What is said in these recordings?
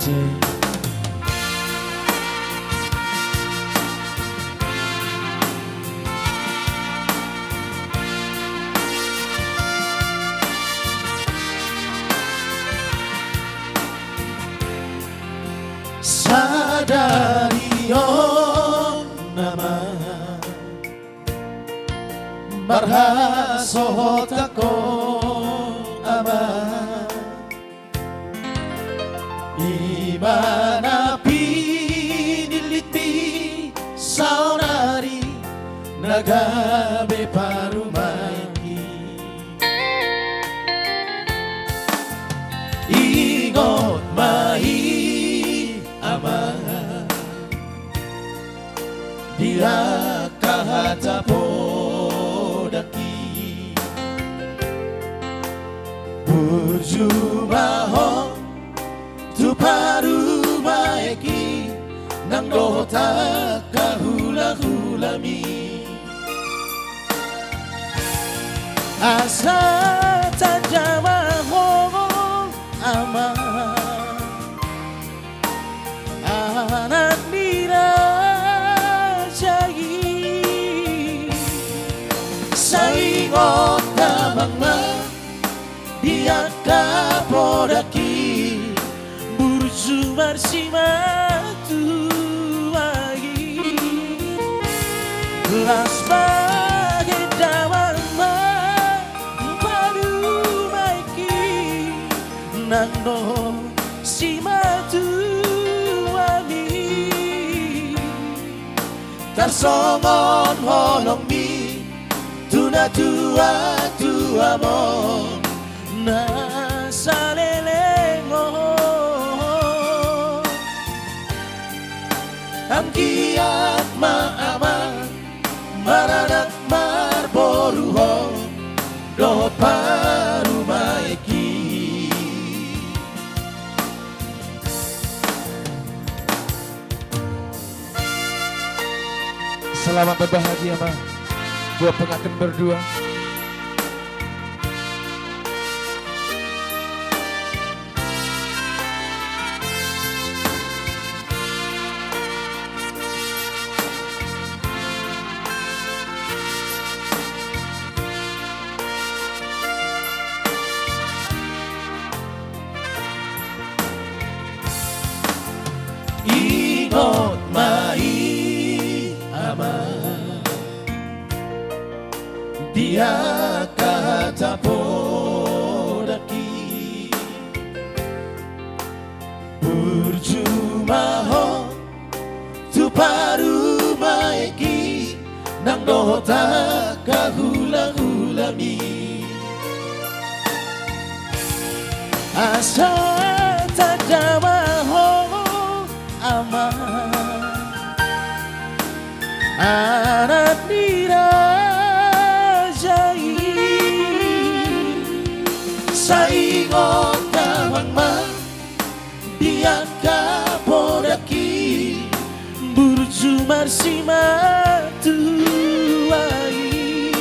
kasih. Sadari nama marhasot ako ama imana pinilit mi saunari nagabe parumaki ingot mai ama dia kahatapodaki Burjumaho tu parumaeki nang dota kahula-hulami asa tajamaho ama anak dirajai saingot kamangma dia kapodaki burju marsimatu lagi las bagai dawama padu maiki nangno simatu tarsongon holong mi tuna tua mo na salelengo ang kiat maama maranak marboruho dohot parumaiki. Selamat berbahagia ma, buat pengantin berdua. Ingot mai ama dia kahatapodaki Burjumaho tu parumaeki nang dota kahula-hulami asa tadamaho ama anak dirajai saingot kamangma dia kapodaki burju marsimatu lagi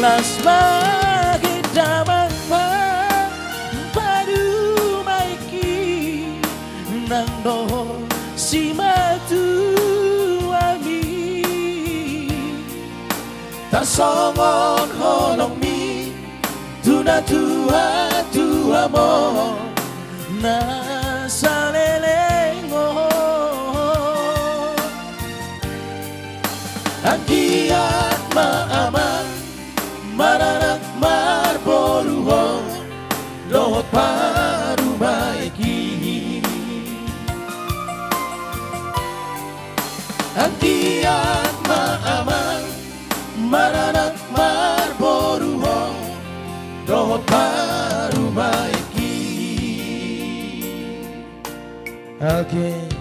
las bagai damangma padu maiki nang do simatu tarsongon holong mi tuna tua mo na salelengo ang kiat maama maranak marboruho dohot parumaiki ang kiat maama maranak marboruho dohot parumaiki. Okay.